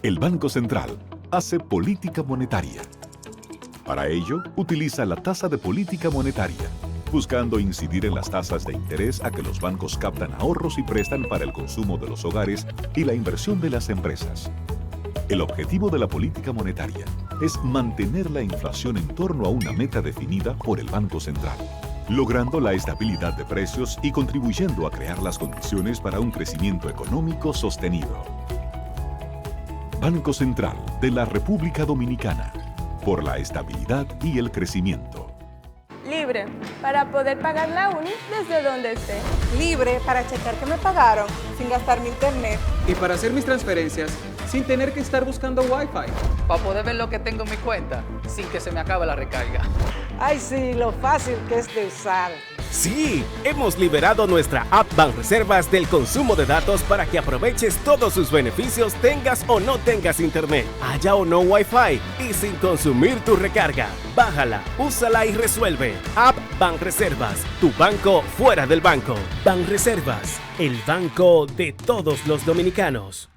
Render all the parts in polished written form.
El Banco Central hace política monetaria. Para ello, utiliza la tasa de política monetaria, buscando incidir en las tasas de interés a que los bancos captan ahorros y prestan para el consumo de los hogares y la inversión de las empresas. El objetivo de la política monetaria es mantener la inflación en torno a una meta definida por el Banco Central, logrando la estabilidad de precios y contribuyendo a crear las condiciones para un crecimiento económico sostenido. Banco Central de la República Dominicana, por la estabilidad y el crecimiento. Libre, para poder pagar la uni desde donde esté. Libre para checar que me pagaron sin gastar mi internet. Y para hacer mis transferencias sin tener que estar buscando Wi-Fi. Para poder ver lo que tengo en mi cuenta sin que se me acabe la recarga. Ay, sí, lo fácil que es de usar. Sí, hemos liberado nuestra app Banreservas del consumo de datos para que aproveches todos sus beneficios tengas o no tengas internet, haya o no Wi-Fi y sin consumir tu recarga. Bájala, úsala y resuelve. App Banreservas, tu banco fuera del banco. Banreservas, el banco de todos los dominicanos.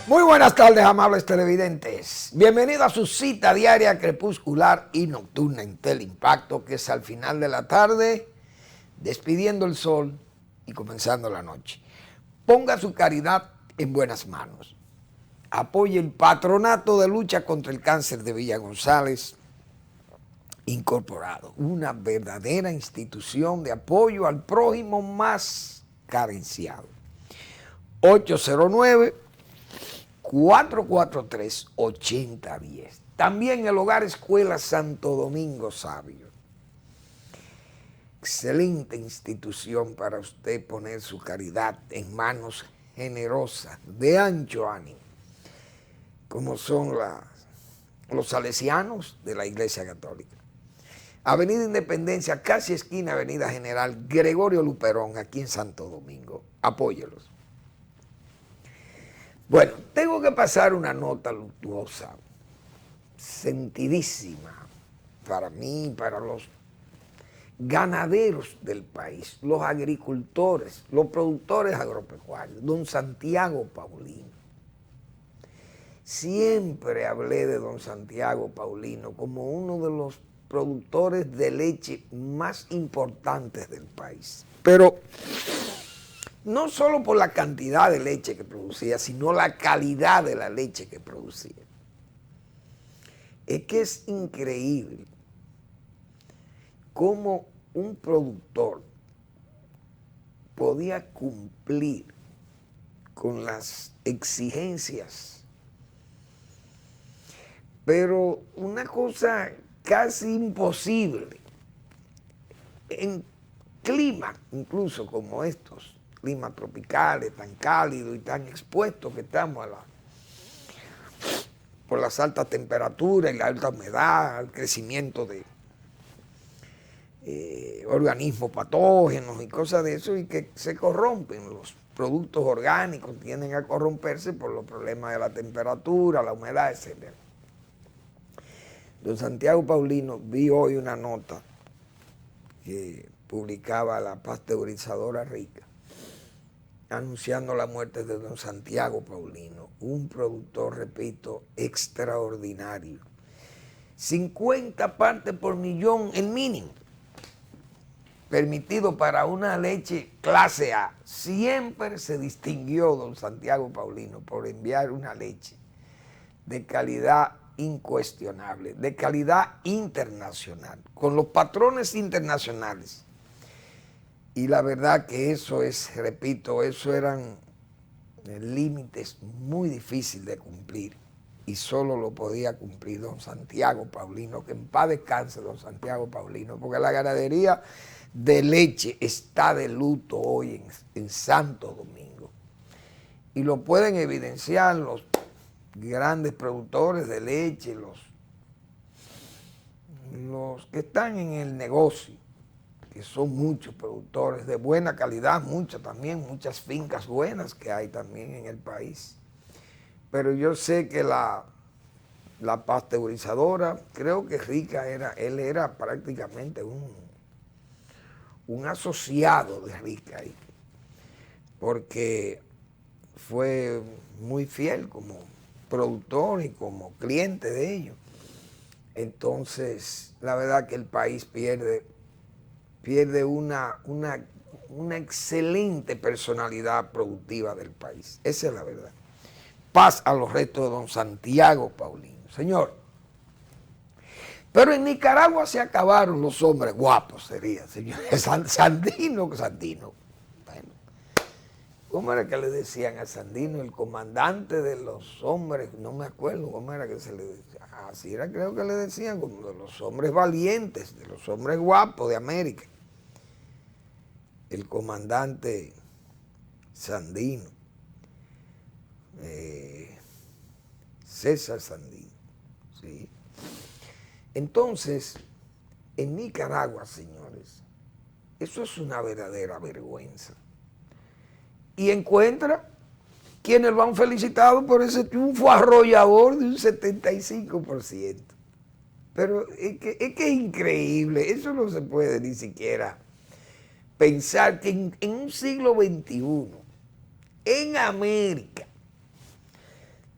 Muy buenas tardes, amables televidentes. Bienvenido a su cita diaria crepuscular y nocturna en Teleimpacto, que es al final de la tarde, despidiendo el sol y comenzando la noche. Ponga su caridad en buenas manos. Apoye el Patronato de Lucha contra el Cáncer de Villa González Incorporado, una verdadera institución de apoyo al prójimo más carenciado. 809-443-8010. También el Hogar Escuela Santo Domingo Sabio. Excelente institución para usted poner su caridad en manos generosas, de ancho ánimo, como son los salesianos de la Iglesia Católica. Avenida Independencia, casi esquina Avenida General Gregorio Luperón, aquí en Santo Domingo. Apóyelos. Bueno, tengo que pasar una nota luctuosa, sentidísima para mí, para los ganaderos del país, los agricultores, los productores agropecuarios, don Santiago Paulino. Siempre hablé de don Santiago Paulino como uno de los productores de leche más importantes del país. Pero no solo por la cantidad de leche que producía, sino la calidad de la leche que producía. Es que es increíble cómo un productor podía cumplir con las exigencias, pero una cosa casi imposible en climas incluso como estos, climas tropicales, tan cálidos y tan expuestos que estamos por las altas temperaturas y la alta humedad, al crecimiento de organismos patógenos y cosas de eso, y que se corrompen. Los productos orgánicos tienden a corromperse por los problemas de la temperatura, la humedad, etc. Don Santiago Paulino, vi hoy una nota que publicaba la pasteurizadora Rica, anunciando la muerte de don Santiago Paulino, un productor, repito, extraordinario. 50 partes por millón, el mínimo, permitido para una leche clase A. Siempre se distinguió don Santiago Paulino por enviar una leche de calidad incuestionable, de calidad internacional, con los patrones internacionales. Y la verdad que eso es, repito, eso eran límites muy difíciles de cumplir, y solo lo podía cumplir don Santiago Paulino, que en paz descanse don Santiago Paulino, porque la ganadería de leche está de luto hoy en Santo Domingo. Y lo pueden evidenciar los grandes productores de leche, los que están en el negocio, que son muchos productores de buena calidad, muchas fincas buenas que hay también en el país. Pero yo sé que la pasteurizadora, creo que Rica él era prácticamente un asociado de Rica ahí, porque fue muy fiel como productor y como cliente de ellos. Entonces, la verdad que el país pierde una excelente personalidad productiva del país. Esa es la verdad. Paz a los restos de don Santiago Paulino. Señor, pero en Nicaragua se acabaron los hombres guapos, sería, señor. Sandino. Bueno, ¿cómo era que le decían a Sandino? El comandante de los hombres, no me acuerdo cómo era que se le decía. Así era, creo que le decían, como de los hombres valientes, de los hombres guapos de América. El comandante Sandino, César Sandino, ¿sí? Entonces, en Nicaragua, señores, eso es una verdadera vergüenza. Y encuentra quienes lo han felicitado por ese triunfo arrollador de un 75%. Pero es que es increíble, eso no se puede ni siquiera pensar que en un siglo XXI, en América,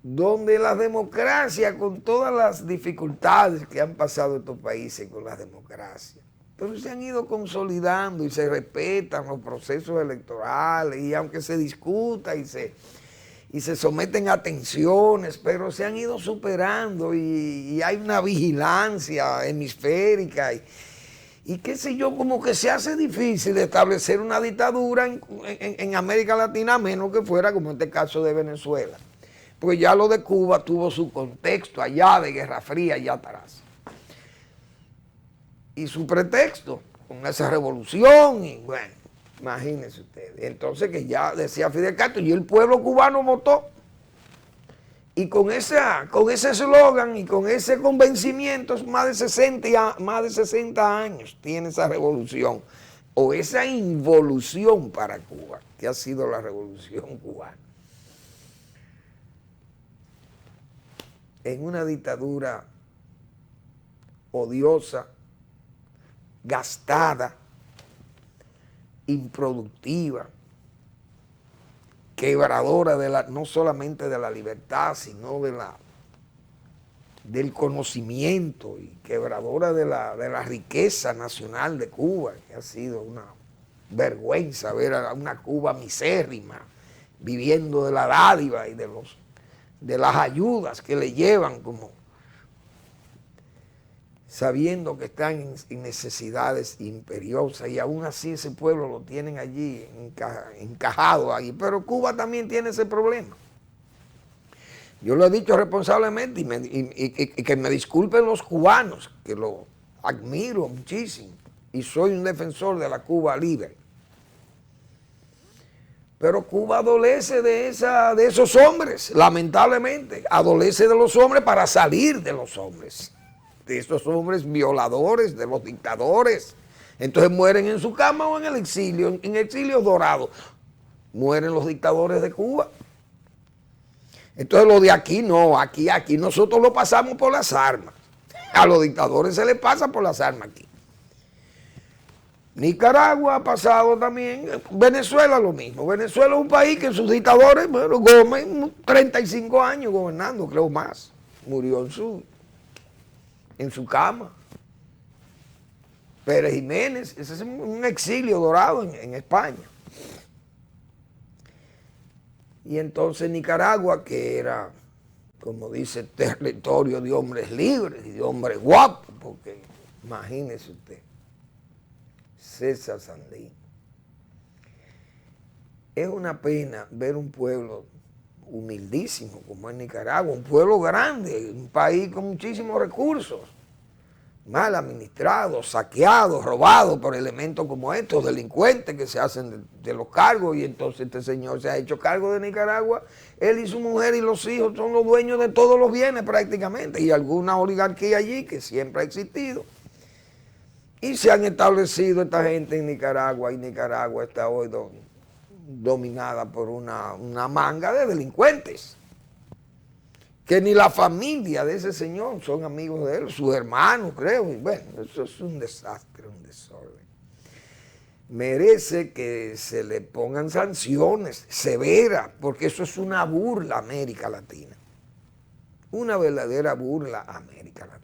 donde la democracia, con todas las dificultades que han pasado estos países con la democracia, pero se han ido consolidando y se respetan los procesos electorales, y aunque se discuta y se someten a tensiones, pero se han ido superando y hay una vigilancia hemisférica y qué sé yo, como que se hace difícil establecer una dictadura en América Latina, a menos que fuera como este caso de Venezuela. Pues ya lo de Cuba tuvo su contexto allá de Guerra Fría, allá atrás. Y su pretexto, con esa revolución, y bueno, imagínense ustedes. Entonces, que ya decía Fidel Castro, y el pueblo cubano votó. Y con ese eslogan y con ese convencimiento, más de 60 años tiene esa revolución, o esa involución para Cuba, que ha sido la revolución cubana. En una dictadura odiosa, gastada, improductiva, quebradora no solamente de la libertad, sino del conocimiento, y quebradora de la riqueza nacional de Cuba, que ha sido una vergüenza ver a una Cuba misérrima, viviendo de la dádiva y de las ayudas que le llevan, como sabiendo que están en necesidades imperiosas, y aún así ese pueblo lo tienen allí encajado ahí. Pero Cuba también tiene ese problema. Yo lo he dicho responsablemente, y que me disculpen los cubanos, que lo admiro muchísimo y soy un defensor de la Cuba libre. Pero Cuba adolece de esos hombres, lamentablemente. Adolece de los hombres para salir de los hombres. De esos hombres violadores, de los dictadores. Entonces mueren en su cama o en el exilio, en exilio dorado. Mueren los dictadores de Cuba. Entonces lo de aquí no, aquí nosotros lo pasamos por las armas. A los dictadores se les pasa por las armas aquí. Nicaragua ha pasado también, Venezuela lo mismo. Venezuela es un país que sus dictadores, bueno, Gómez, 35 años gobernando, creo más. Murió en su cama. Pérez Jiménez, ese es un exilio dorado en España. Y entonces Nicaragua, que era, como dice, territorio de hombres libres y de hombres guapos, porque imagínese usted, César Sandino. Es una pena ver un pueblo humildísimo como es Nicaragua, un pueblo grande, un país con muchísimos recursos, mal administrado, saqueado, robado por elementos como estos, delincuentes que se hacen de los cargos, y entonces este señor se ha hecho cargo de Nicaragua. Él y su mujer y los hijos son los dueños de todos los bienes prácticamente, y alguna oligarquía allí que siempre ha existido. Y se han establecido esta gente en Nicaragua, y Nicaragua está hoy dominada por una manga de delincuentes, que ni la familia de ese señor son amigos de él, sus hermanos, creo. Y bueno, eso es un desastre, un desorden. Merece que se le pongan sanciones severas, porque eso es una burla a América Latina. Una verdadera burla a América Latina.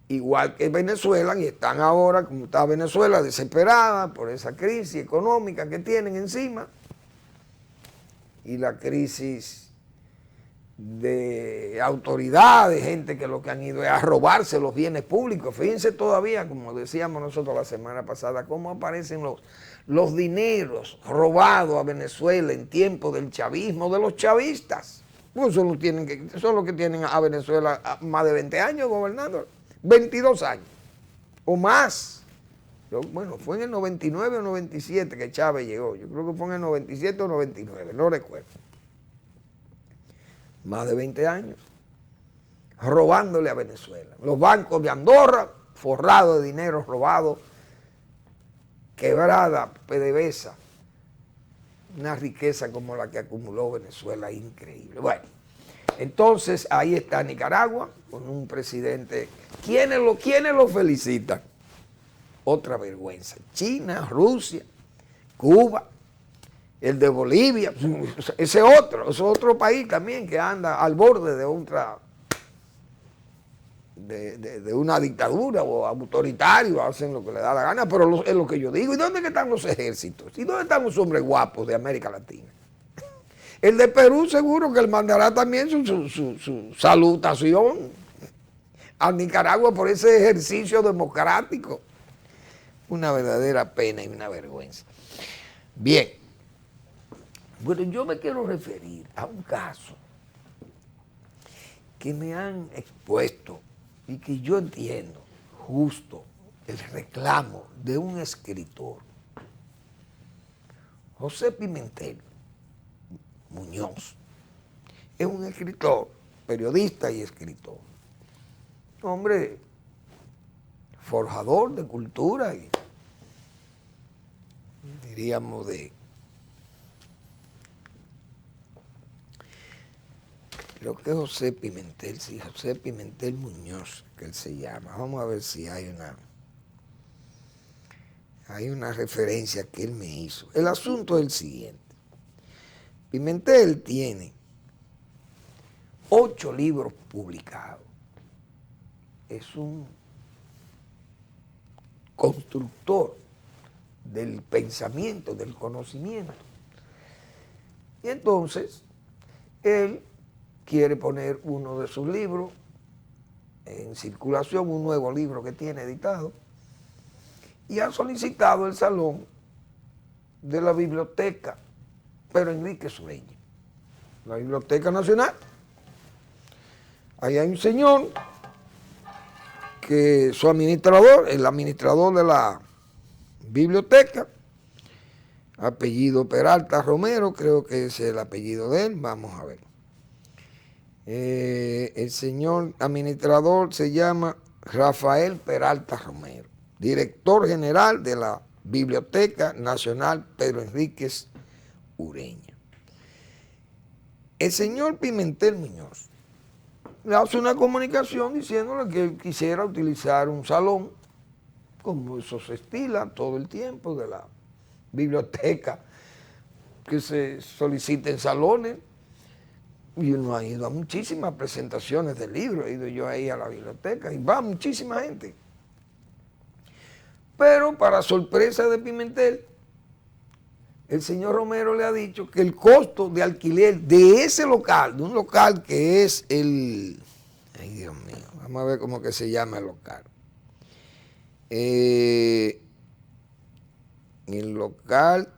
Igual que Venezuela, y están ahora, como está Venezuela, desesperada por esa crisis económica que tienen encima, y la crisis de autoridades, gente que lo que han ido es a robarse los bienes públicos. Fíjense todavía, como decíamos nosotros la semana pasada, cómo aparecen los dineros robados a Venezuela en tiempo del chavismo, de los chavistas. Pues son los que tienen a Venezuela más de 20 años gobernando, 22 años o más. Bueno, fue en el 99 o 97 que Chávez llegó. Yo creo que fue en el 97 o 99, no recuerdo. Más de 20 años, robándole a Venezuela. Los bancos de Andorra, forrados de dinero robado, quebrada, PDVSA, una riqueza como la que acumuló Venezuela, increíble. Bueno, entonces ahí está Nicaragua, con un presidente. ¿Quiénes lo felicitan? Otra vergüenza. China, Rusia, Cuba, el de Bolivia, ese es otro país también que anda al borde de una dictadura o autoritario, hacen lo que le da la gana, pero es lo que yo digo. ¿Y dónde están los ejércitos? ¿Y dónde están los hombres guapos de América Latina? El de Perú seguro que él mandará también su salutación a Nicaragua por ese ejercicio democrático. Una verdadera pena y una vergüenza. Bien. Bueno, yo me quiero referir a un caso que me han expuesto y que yo entiendo justo el reclamo de un escritor, José Pimentel Muñoz. Es un escritor, periodista y escritor. Hombre forjador de cultura y diríamos creo que José Pimentel, sí, José Pimentel Muñoz, que él se llama. Vamos a ver si hay una referencia que él me hizo. El asunto es el siguiente. Pimentel tiene 8 libros publicados. Es un constructor del pensamiento, del conocimiento. Y entonces, él quiere poner uno de sus libros en circulación, un nuevo libro que tiene editado, y ha solicitado el salón de la biblioteca Pedro Enríquez Ureña, la Biblioteca Nacional. Ahí hay un señor que su administrador, el administrador de la biblioteca, apellido Peralta Romero, creo que es el apellido de él, vamos a ver. El señor administrador se llama Rafael Peralta Romero, director general de la Biblioteca Nacional Pedro Enríquez Ureña. El señor Pimentel Muñoz le hace una comunicación diciéndole que él quisiera utilizar un salón, como eso se estila todo el tiempo de la biblioteca, que se soliciten salones. Y uno ha ido a muchísimas presentaciones de libros, he ido yo ahí a la biblioteca y va muchísima gente. Pero para sorpresa de Pimentel, el señor Romero le ha dicho que el costo de alquiler de ese local, de un local que es ay Dios mío, vamos a ver cómo que se llama el local. El local,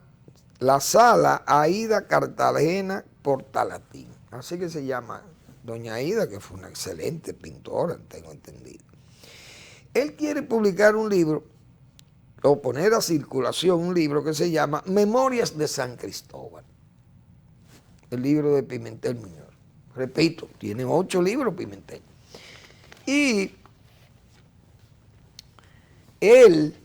la sala Aida Cartagena Portalatín. Así que se llama doña Aida, que fue una excelente pintora, tengo entendido. Él quiere publicar un libro, o poner a circulación un libro que se llama Memorias de San Cristóbal. El libro de Pimentel Muñoz. Repito, tiene 8 libros Pimentel. Y él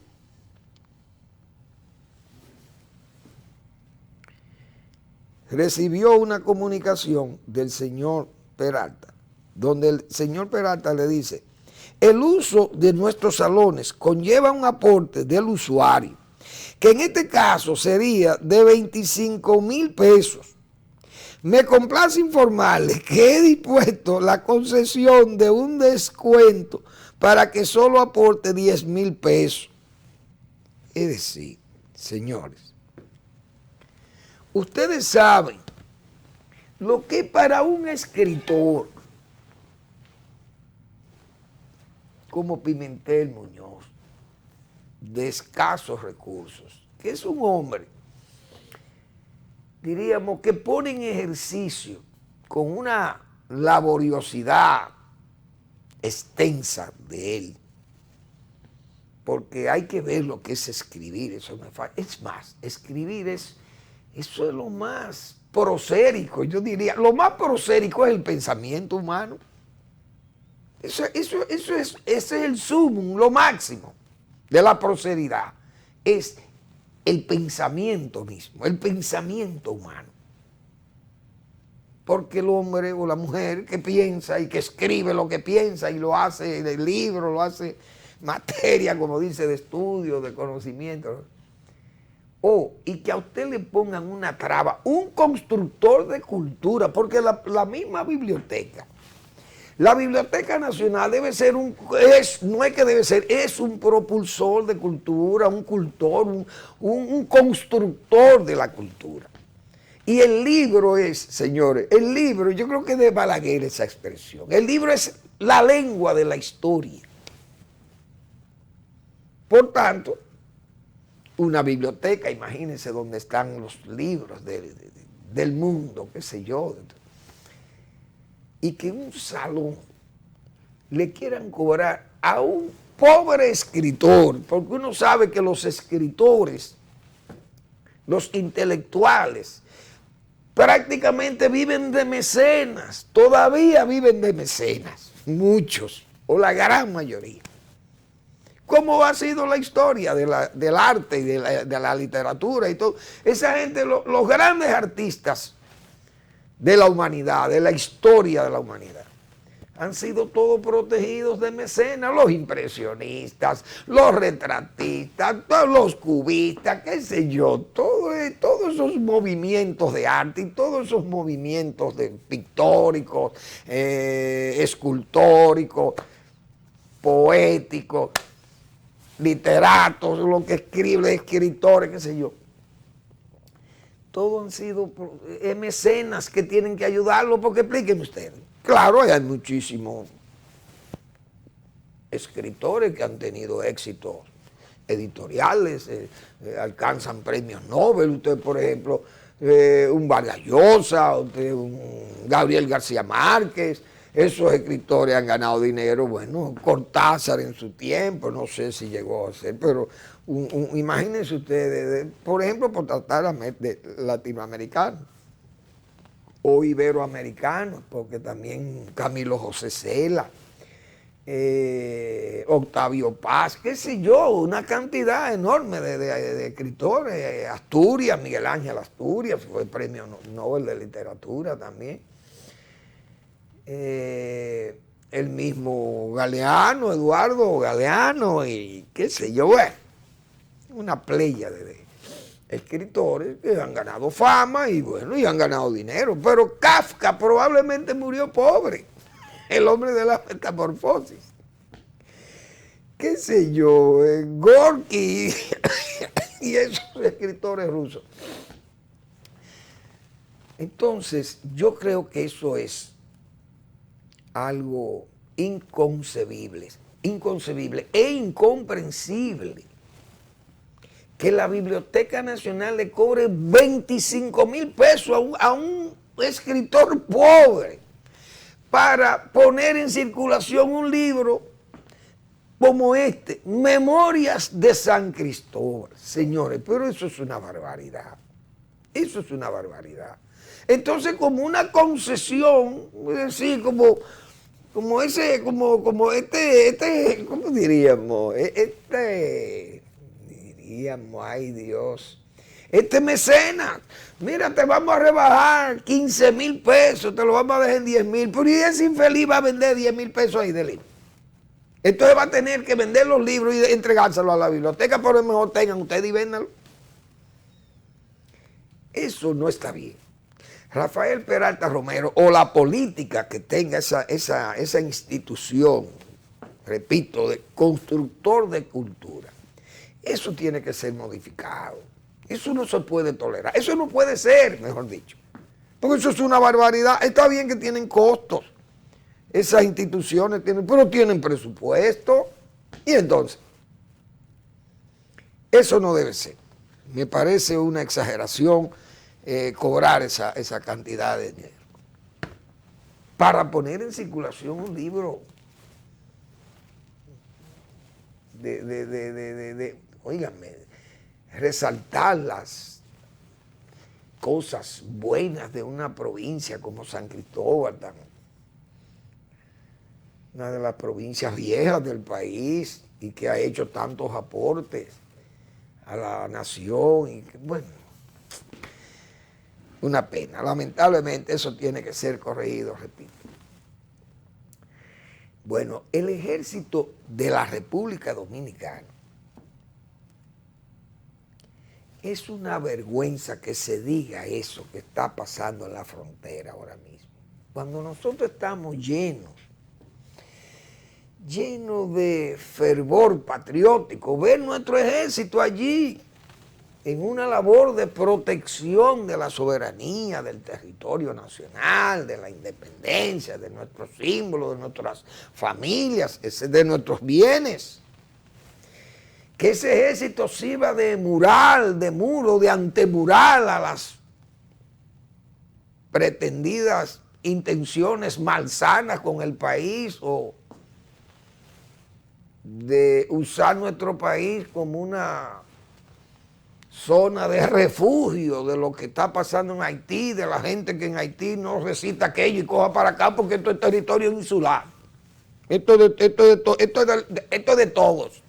recibió una comunicación del señor Peralta, donde el señor Peralta le dice: el uso de nuestros salones conlleva un aporte del usuario, que en este caso sería de 25,000 pesos. Me complace informarles que he dispuesto la concesión de un descuento para que solo aporte 10,000 pesos. Es decir, señores, ustedes saben lo que para un escritor como Pimentel Muñoz, de escasos recursos, que es un hombre, diríamos, que pone en ejercicio con una laboriosidad extensa de él, porque hay que ver lo que es escribir, eso no es fácil. Es más, escribir eso es lo más prosérico, yo diría, lo más prosérico es el pensamiento humano. Ese es el sumum, lo máximo de la proseridad, es el pensamiento mismo, el pensamiento humano. Porque el hombre o la mujer que piensa y que escribe lo que piensa y lo hace en el libro, lo hace materia, como dice, de estudio, de conocimiento. Y que a usted le pongan una traba, un constructor de cultura, porque la misma biblioteca, la Biblioteca Nacional debe ser no es que debe ser, es un propulsor de cultura, un cultor, un constructor de la cultura. Y el libro es, señores, el libro, yo creo que de Balaguer esa expresión, el libro es la lengua de la historia. Por tanto, una biblioteca, imagínense donde están los libros del mundo, qué sé yo, y que un salón le quieran cobrar a un pobre escritor, porque uno sabe que los escritores, los intelectuales, prácticamente viven de mecenas, todavía viven de mecenas, muchos, o la gran mayoría. ¿Cómo ha sido la historia del arte y de la literatura y todo? Esa gente, los grandes artistas de la humanidad, de la historia de la humanidad, han sido todos protegidos de mecenas, los impresionistas, los retratistas, todos los cubistas, qué sé yo, todos esos movimientos de arte y todos esos movimientos pictóricos, escultóricos, poéticos, literatos, lo que escriben, escritores, qué sé yo. Todos han sido mecenas que tienen que ayudarlo, porque explíquenme ustedes. Claro, hay muchísimos escritores que han tenido éxitos editoriales, alcanzan premios Nobel. Usted, por ejemplo, un Vargas Llosa, un Gabriel García Márquez, esos escritores han ganado dinero. Bueno, Cortázar en su tiempo, no sé si llegó a ser, pero imagínense ustedes, por ejemplo, por tratar de latinoamericanos o iberoamericanos, porque también Camilo José Cela, Octavio Paz, qué sé yo, una cantidad enorme de escritores. Asturias, Miguel Ángel Asturias, fue premio Nobel de Literatura también. El mismo Galeano, Eduardo Galeano, y qué sé yo, una playa de escritores que han ganado fama y bueno, y han ganado dinero. Pero Kafka probablemente murió pobre, el hombre de la metamorfosis. Qué sé yo, Gorky y esos escritores rusos. Entonces, yo creo que eso es algo inconcebible e incomprensible, que la Biblioteca Nacional le cobre 25,000 pesos a un escritor pobre para poner en circulación un libro como este, Memorias de San Cristóbal. Señores, pero eso es una barbaridad. Eso es una barbaridad. Entonces, como una concesión, es decir, como como ¿cómo diríamos? Diríamos, ay Dios, este mecenas, mira, te vamos a rebajar 15,000 pesos, te lo vamos a dejar en 10,000, pero y ese infeliz va a vender 10,000 pesos ahí de libro. Entonces va a tener que vender los libros y entregárselos a la biblioteca, pero mejor tengan ustedes y véndanlo. Eso no está bien. Rafael Peralta Romero, o la política que tenga esa institución, repito, de constructor de cultura, eso tiene que ser modificado. Eso no se puede tolerar. Eso no puede ser, mejor dicho. Porque eso es una barbaridad. Está bien que tienen costos. Esas instituciones pero tienen presupuesto. Y entonces, eso no debe ser. Me parece una exageración cobrar esa cantidad de dinero para poner en circulación un libro óigame, resaltar las cosas buenas de una provincia como San Cristóbal, una de las provincias viejas del país y que ha hecho tantos aportes a la nación y que, bueno, una pena. Lamentablemente eso tiene que ser corregido, repito. Bueno, el ejército de la República Dominicana, es una vergüenza que se diga eso que está pasando en la frontera ahora mismo. Cuando nosotros estamos llenos de fervor patriótico, ver nuestro ejército allí en una labor de protección de la soberanía, del territorio nacional, de la independencia, de nuestros símbolos, de nuestras familias, de nuestros bienes. Que ese ejército sirva de mural, de muro, de antemural a las pretendidas intenciones malsanas con el país o de usar nuestro país como una zona de refugio de lo que está pasando en Haití, de la gente que en Haití no resista aquello y coja para acá porque esto es territorio insular. Esto es de todos.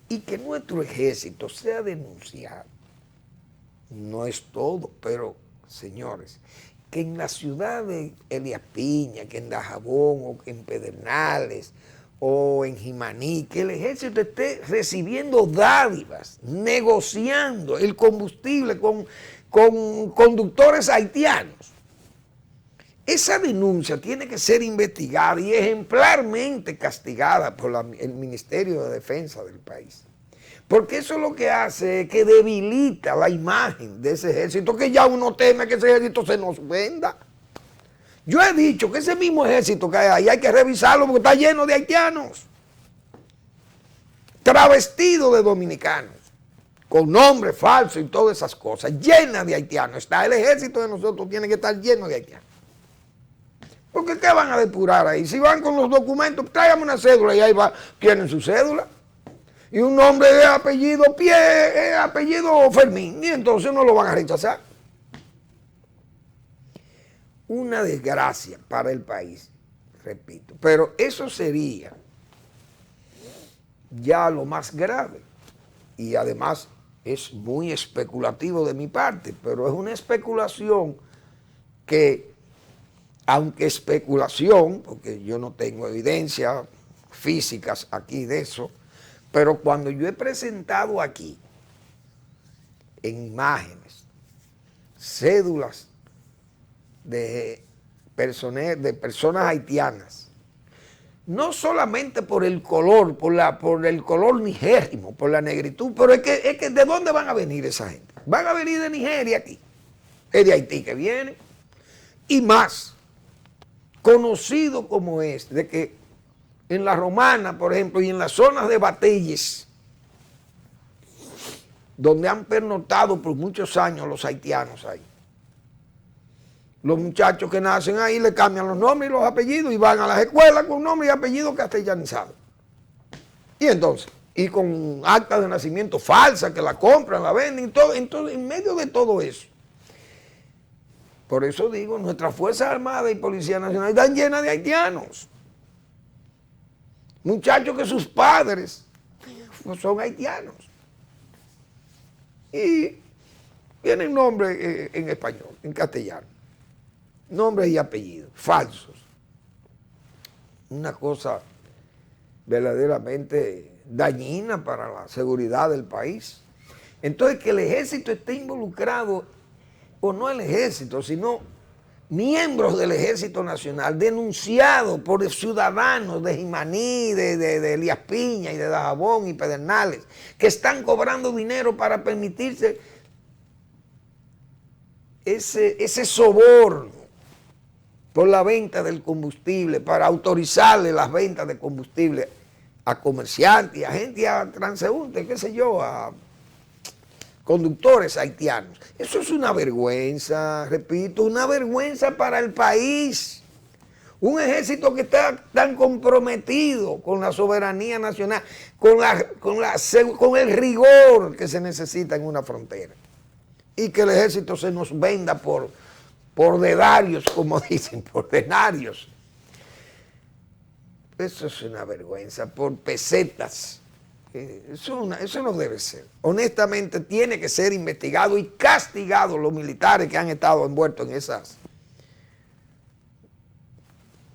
Y que nuestro ejército sea denunciado. No es todo, pero señores, que en la ciudad de Elías Piña, que en Dajabón o en Pedernales o en Jimaní, que el ejército esté recibiendo dádivas, negociando el combustible con conductores haitianos. Esa denuncia tiene que ser investigada y ejemplarmente castigada por el Ministerio de Defensa del país. Porque eso lo que hace es que debilita la imagen de ese ejército, que ya uno teme que ese ejército se nos venda. Yo he dicho que ese mismo ejército que hay que revisarlo porque está lleno de haitianos, travestidos de dominicanos, con nombres falsos y todas esas cosas, llena de haitianos. Está el ejército de nosotros, tiene que estar lleno de haitianos. Porque ¿qué van a depurar ahí? Si van con los documentos, tráigame una cédula y ahí va, tienen su cédula. Y un nombre de apellido Fermín, y entonces no lo van a rechazar. Una desgracia para el país, repito. Pero eso sería ya lo más grave. Y además es muy especulativo de mi parte, pero es una especulación que, aunque especulación, porque yo no tengo evidencias físicas aquí de eso, pero cuando yo he presentado aquí en imágenes, cédulas de personas haitianas, no solamente por el color, por el color nigérrimo, por la negritud, pero es que ¿de dónde van a venir esa gente? Van a venir de Nigeria aquí, es de Haití que viene, y más, conocido como es, de que en la Romana, por ejemplo, y en las zonas de Batelles, donde han pernoctado por muchos años los haitianos ahí. Los muchachos que nacen ahí le cambian los nombres y los apellidos y van a las escuelas con nombres y apellidos castellanizados. Y entonces, y con actas de nacimiento falsas que la compran, la venden, y todo. Entonces, en medio de todo eso, Por eso digo, nuestras Fuerzas Armadas y Policía Nacional están llenas de haitianos. Muchachos que sus padres son haitianos. Y tienen nombres en español, en castellano. Nombres y apellidos, falsos. Una cosa verdaderamente dañina para la seguridad del país. Entonces, que el ejército esté involucrado, o no el ejército, sino miembros del Ejército Nacional denunciados por ciudadanos de Jimaní, de Elías Piña y de Dajabón y Pedernales, que están cobrando dinero para permitirse ese soborno por la venta del combustible, para autorizarle las ventas de combustible a comerciantes, a gente, a transeúntes, qué sé yo, a conductores haitianos. Eso es una vergüenza, repito, una vergüenza para el país. Un ejército que está tan comprometido con la soberanía nacional, con el rigor que se necesita en una frontera. Y que el ejército se nos venda por denarios, como dicen, por denarios. Eso es una vergüenza, por pesetas. Eso no debe ser. Honestamente, tiene que ser investigado y castigado los militares que han estado envueltos en esas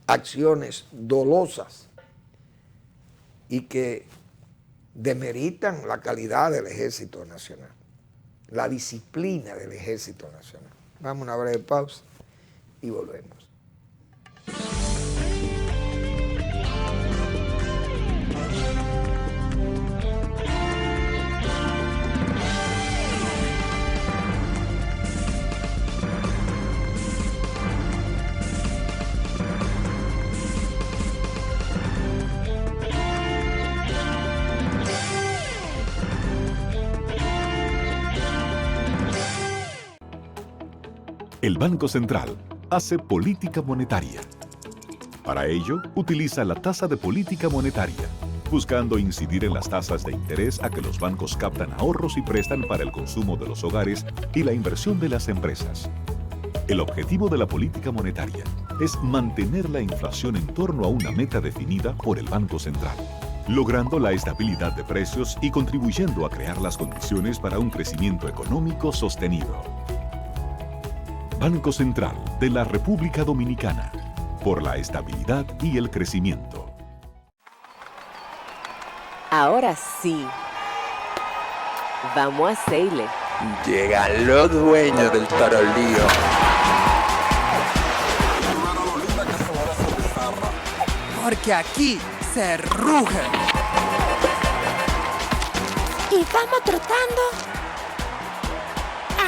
acciones dolosas y que demeritan la calidad del Ejército Nacional, la disciplina del Ejército Nacional. Vamos a una breve pausa y volvemos. El Banco Central hace política monetaria. Para ello, utiliza la tasa de política monetaria, buscando incidir en las tasas de interés a que los bancos captan ahorros y prestan para el consumo de los hogares y la inversión de las empresas. El objetivo de la política monetaria es mantener la inflación en torno a una meta definida por el Banco Central, logrando la estabilidad de precios y contribuyendo a crear las condiciones para un crecimiento económico sostenido. Banco Central de la República Dominicana, por la estabilidad y el crecimiento. Ahora sí, vamos a hacerle. Llegan los dueños del tarolío. Porque aquí se ruge. Y vamos trotando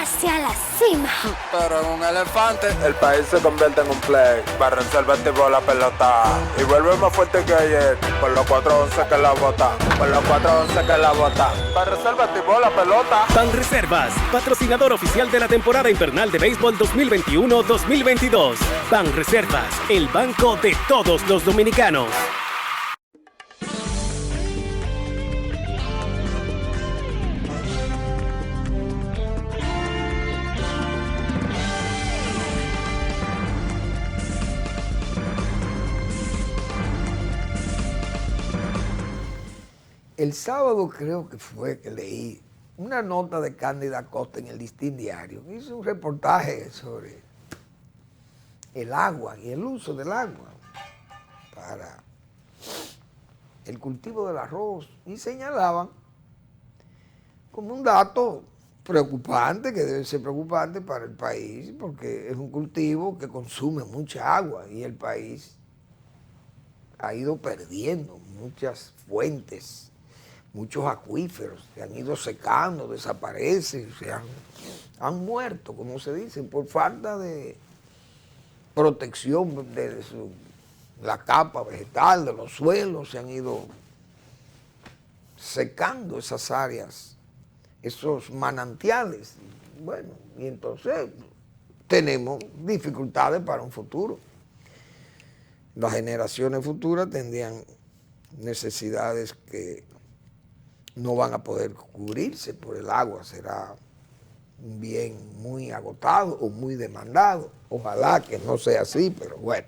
hacia la cima. Pero en un elefante el país se convierte en un play. Banreservas activó la pelota y vuelve más fuerte que ayer. Por los 411 que la bota, por los 411 que la bota. Banreservas activó la pelota. Banreservas, patrocinador oficial de la temporada invernal de béisbol 2021-2022. Banreservas, el banco de todos los dominicanos. El sábado creo que fue que leí una nota de Cándida Costa en el Listín Diario. Hizo un reportaje sobre el agua y el uso del agua para el cultivo del arroz y señalaban como un dato preocupante, que debe ser preocupante para el país, porque es un cultivo que consume mucha agua y el país ha ido perdiendo muchas fuentes, muchos acuíferos se han ido secando, desaparecen, han muerto, como se dice, por falta de protección de la capa vegetal, de los suelos, se han ido secando esas áreas, esos manantiales. Bueno, y entonces tenemos dificultades para un futuro. Las generaciones futuras tendrían necesidades que no van a poder cubrirse por el agua. Será un bien muy agotado o muy demandado. Ojalá que no sea así, pero bueno.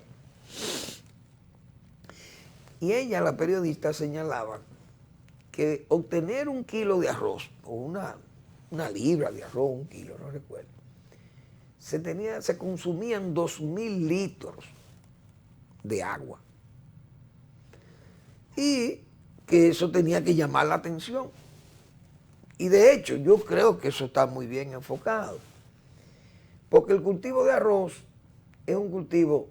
Y ella, la periodista, señalaba que obtener 1 kilo de arroz, o una libra de arroz, 1 kilo, no recuerdo, se consumían 2.000 litros de agua. Y que eso tenía que llamar la atención. Y de hecho, yo creo que eso está muy bien enfocado. Porque el cultivo de arroz es un cultivo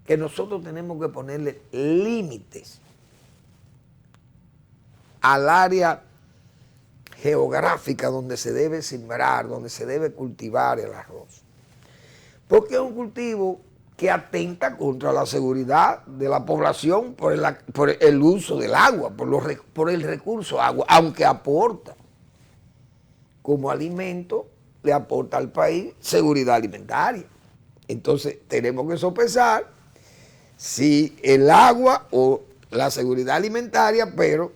que nosotros tenemos que ponerle límites al área geográfica donde se debe sembrar, donde se debe cultivar el arroz. Porque es un cultivo que atenta contra la seguridad de la población por el uso del agua, por el recurso agua, aunque aporta como alimento, le aporta al país seguridad alimentaria. Entonces tenemos que sopesar si el agua o la seguridad alimentaria, pero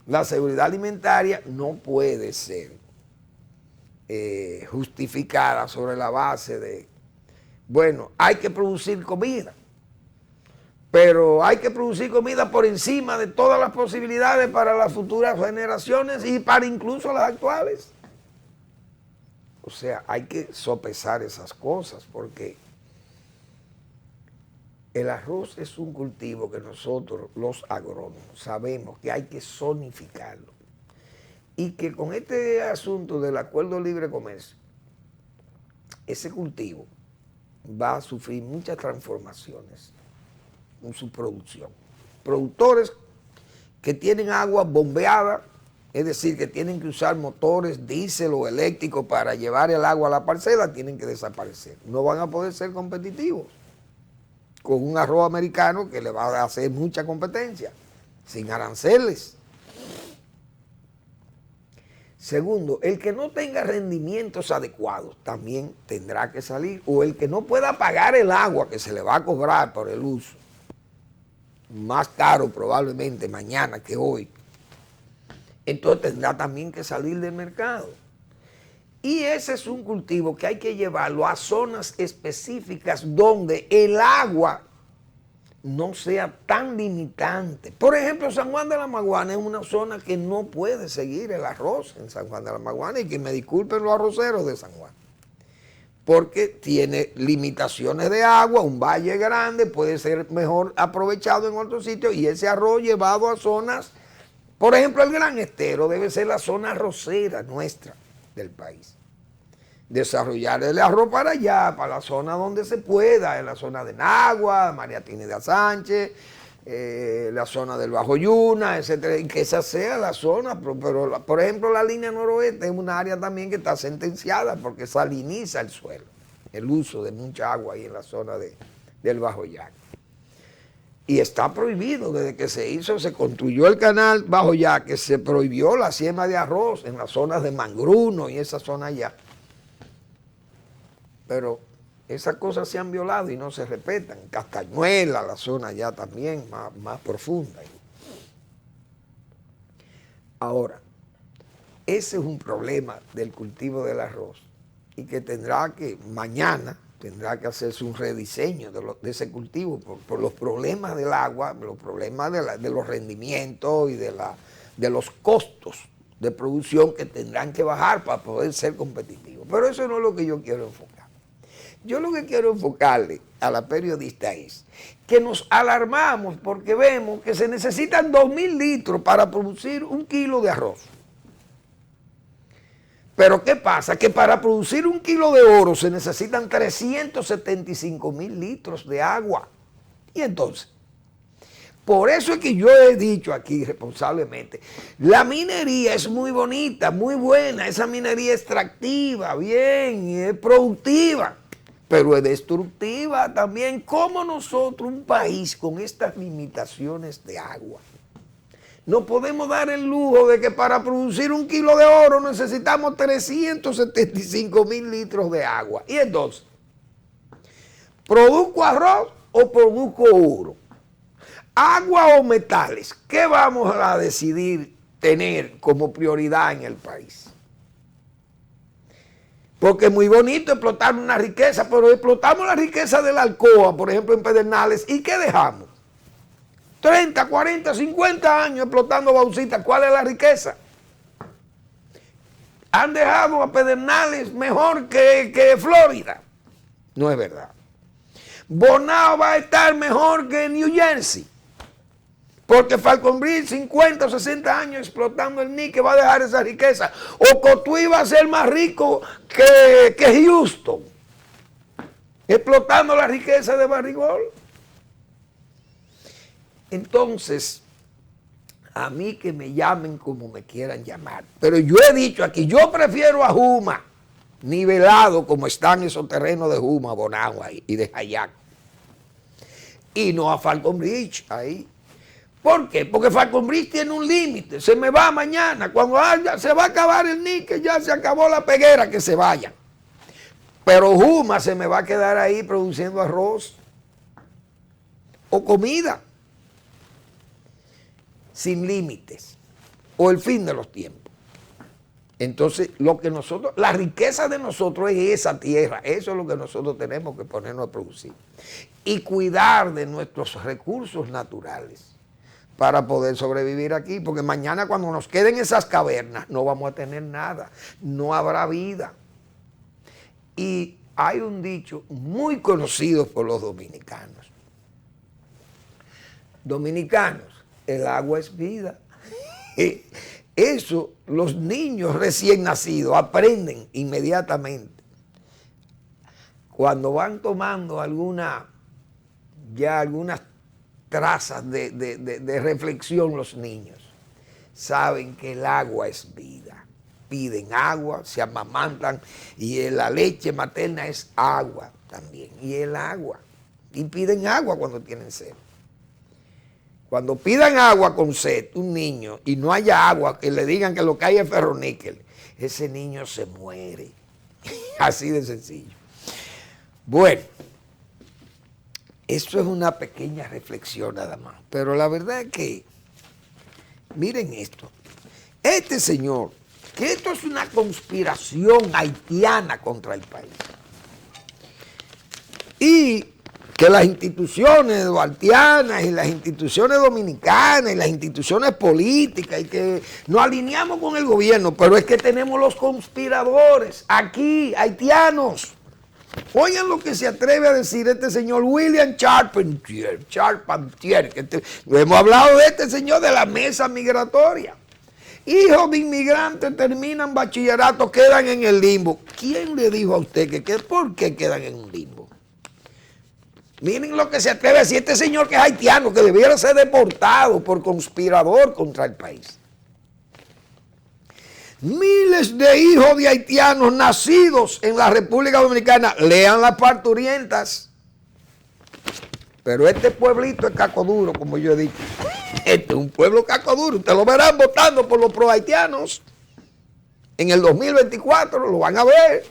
la seguridad alimentaria no puede ser justificada sobre la base de, bueno, hay que producir comida, pero hay que producir comida por encima de todas las posibilidades para las futuras generaciones y para incluso las actuales. O sea, hay que sopesar esas cosas porque el arroz es un cultivo que nosotros, los agrónomos, sabemos que hay que zonificarlo y que con este asunto del Acuerdo de Libre Comercio, ese cultivo va a sufrir muchas transformaciones en su producción. Productores que tienen agua bombeada, es decir, que tienen que usar motores diésel o eléctricos para llevar el agua a la parcela, tienen que desaparecer. No van a poder ser competitivos con un arroz americano que le va a hacer mucha competencia, sin aranceles. Segundo, el que no tenga rendimientos adecuados también tendrá que salir, o el que no pueda pagar el agua que se le va a cobrar por el uso, más caro probablemente mañana que hoy, entonces tendrá también que salir del mercado. Y ese es un cultivo que hay que llevarlo a zonas específicas donde el agua no sea tan limitante. Por ejemplo, San Juan de la Maguana es una zona que no puede seguir el arroz en San Juan de la Maguana, y que me disculpen los arroceros de San Juan, porque tiene limitaciones de agua, un valle grande, puede ser mejor aprovechado en otros sitios, y ese arroz llevado a zonas, por ejemplo, el Gran Estero debe ser la zona arrocera nuestra del país. Desarrollar el arroz para allá, para la zona donde se pueda, en la zona de Nagua, María Trinidad Sánchez, la zona del Bajo Yuna, etcétera, y que esa sea la zona, pero por ejemplo la línea noroeste es una área también que está sentenciada porque saliniza el suelo, el uso de mucha agua ahí en la zona del Bajo Yaque. Y está prohibido, desde que se construyó el canal Bajo Yaque, se prohibió la siembra de arroz en las zonas de Mangruno y esa zona allá. Pero esas cosas se han violado y no se respetan. Castañuela, la zona ya también más profunda. Ahora, ese es un problema del cultivo del arroz y que mañana tendrá que hacerse un rediseño de ese cultivo por los problemas del agua, los problemas de los rendimientos y de los costos de producción que tendrán que bajar para poder ser competitivos. Pero eso no es lo que yo quiero enfocar. Yo lo que quiero enfocarle a la periodista es que nos alarmamos porque vemos que se necesitan 2.000 litros para producir 1 kilo de arroz. Pero ¿qué pasa? Que para producir 1 kilo de oro se necesitan 375.000 litros de agua. Y entonces, por eso es que yo he dicho aquí responsablemente, la minería es muy bonita, muy buena, esa minería extractiva, bien, es productiva, pero es destructiva también. ¿Cómo nosotros, un país con estas limitaciones de agua, no podemos dar el lujo de que para producir 1 kilo de oro necesitamos 375.000 litros de agua? Y entonces, ¿produzco arroz o produzco oro? ¿Agua o metales? ¿Qué vamos a decidir tener como prioridad en el país? Porque es muy bonito explotar una riqueza, pero explotamos la riqueza de la Alcoa, por ejemplo, en Pedernales, ¿y qué dejamos? 30, 40, 50 años explotando bauxita. ¿Cuál es la riqueza? Han dejado a Pedernales mejor que Florida. No es verdad. Bonao va a estar mejor que New Jersey. Porque Falconbridge, 50 o 60 años explotando el níquel, va a dejar esa riqueza. O Cotuí va a ser más rico que Houston, explotando la riqueza de Barrigol. Entonces, a mí que me llamen como me quieran llamar. Pero yo he dicho aquí, yo prefiero a Juma, nivelado como están esos terrenos de Juma, Bonao ahí, y de Jayac. Y no a Falconbridge ahí. ¿Por qué? Porque Falconbridge tiene un límite, se me va mañana, cuando se va a acabar el níquel, ya se acabó la peguera, que se vayan. Pero Juma se me va a quedar ahí produciendo arroz o comida, sin límites, o el fin de los tiempos. Entonces, la riqueza de nosotros es esa tierra, eso es lo que nosotros tenemos que ponernos a producir. Y cuidar de nuestros recursos naturales para poder sobrevivir aquí, porque mañana cuando nos queden esas cavernas no vamos a tener nada, no habrá vida. Y hay un dicho muy conocido por los dominicanos. Dominicanos, el agua es vida. Eso los niños recién nacidos aprenden inmediatamente. Cuando van tomando algunas trazas de reflexión los niños, saben que el agua es vida. Piden agua, se amamantan, y la leche materna es agua también, y el agua. Y piden agua cuando tienen sed. Cuando pidan agua con sed, un niño, y no haya agua, que le digan que lo que hay es ferroníquel, ese niño se muere. Así de sencillo. Bueno, eso es una pequeña reflexión nada más. Pero la verdad es que, miren esto. Este señor, que esto es una conspiración haitiana contra el país. Y que las instituciones haitianas y las instituciones dominicanas y las instituciones políticas y que nos alineamos con el gobierno, pero es que tenemos los conspiradores aquí, haitianos. Oigan lo que se atreve a decir este señor William Charpentier, que hemos hablado de este señor de la mesa migratoria. Hijos de inmigrantes terminan bachillerato, quedan en el limbo. ¿Quién le dijo a usted por qué quedan en un limbo? Miren lo que se atreve a decir este señor que es haitiano, que debiera ser deportado por conspirador contra el país. Miles de hijos de haitianos nacidos en la República Dominicana, lean las parturientas. Pero este pueblito es cacoduro, como yo he dicho. Este es un pueblo cacoduro. Ustedes lo verán votando por los pro haitianos. En el 2024 lo van a ver.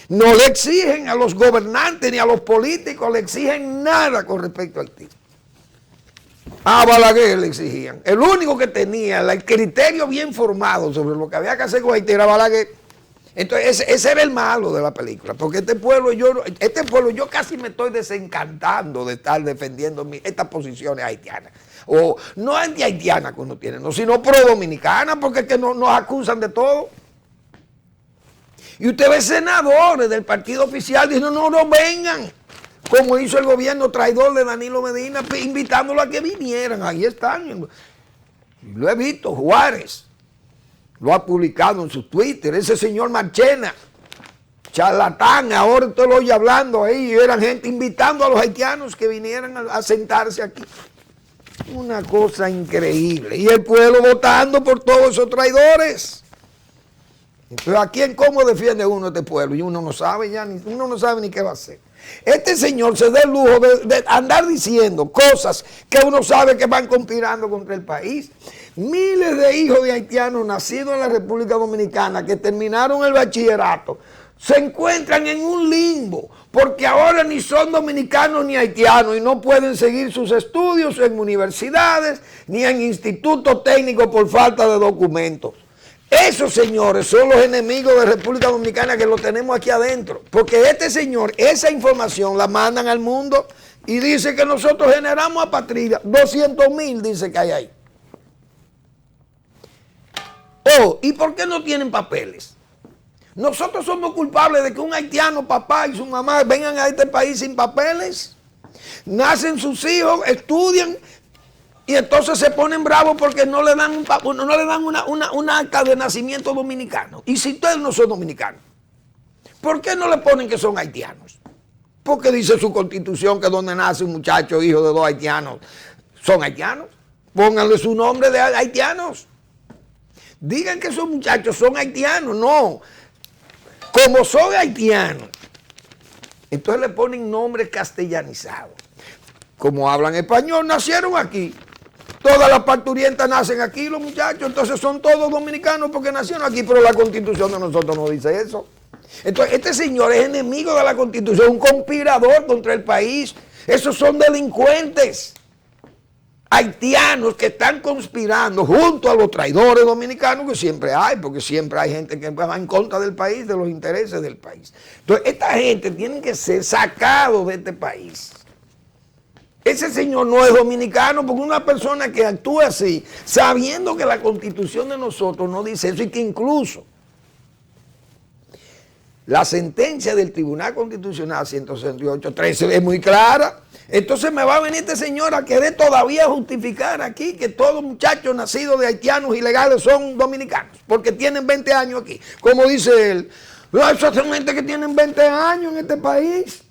No le exigen a los gobernantes ni a los políticos, le exigen nada con respecto a Haití. A Balaguer le exigían. El único que tenía el criterio bien formado sobre lo que había que hacer con Haití era Balaguer. Entonces ese era el malo de la película, porque este pueblo yo casi me estoy desencantando de estar defendiendo estas posiciones haitianas. O no anti-haitianas que uno tiene, no, sino pro-dominicanas, porque es que nos acusan de todo. Y usted ve senadores del partido oficial diciendo, no vengan, como hizo el gobierno traidor de Danilo Medina, invitándolo a que vinieran. Ahí están. Lo he visto, Juárez lo ha publicado en su Twitter, ese señor Marchena, charlatán, ahora usted lo oye hablando ahí, eran gente invitando a los haitianos que vinieran a sentarse aquí. Una cosa increíble. Y el pueblo votando por todos esos traidores. Entonces, ¿a quién cómo defiende uno este pueblo? Y uno no sabe ni qué va a hacer. Este señor se da el lujo de andar diciendo cosas que uno sabe que van conspirando contra el país. Miles de hijos de haitianos nacidos en la República Dominicana que terminaron el bachillerato se encuentran en un limbo porque ahora ni son dominicanos ni haitianos y no pueden seguir sus estudios en universidades ni en institutos técnicos por falta de documentos. Esos señores son los enemigos de República Dominicana que lo tenemos aquí adentro. Porque este señor, esa información la mandan al mundo y dice que nosotros generamos apatria. 200,000 dice que hay ahí. Oh, ¿y por qué no tienen papeles? Nosotros somos culpables de que un haitiano, papá y su mamá, vengan a este país sin papeles. Nacen sus hijos, estudian y entonces se ponen bravos porque no le dan un acta de nacimiento dominicano. Y si ustedes no son dominicanos, ¿por qué no le ponen que son haitianos? Porque dice su constitución que donde nace un muchacho, hijo de 2 haitianos, son haitianos. Pónganle su nombre de haitianos. Digan que esos muchachos son haitianos. No. Como son haitianos, entonces le ponen nombres castellanizados. Como hablan español, nacieron aquí. Todas las parturientas nacen aquí, los muchachos, entonces son todos dominicanos porque nacieron aquí, pero la Constitución de nosotros no dice eso. Entonces, este señor es enemigo de la Constitución, un conspirador contra el país. Esos son delincuentes haitianos que están conspirando junto a los traidores dominicanos que siempre hay, porque siempre hay gente que va en contra del país, de los intereses del país. Entonces, esta gente tiene que ser sacados de este país. Ese señor no es dominicano, porque una persona que actúa así, sabiendo que la Constitución de nosotros no dice eso y que incluso la sentencia del Tribunal Constitucional 168.13 es muy clara. Entonces me va a venir este señor a querer todavía justificar aquí que todos muchachos nacidos de haitianos ilegales son dominicanos, porque tienen 20 años aquí. Como dice él, esos son gente que tienen 20 años en este país.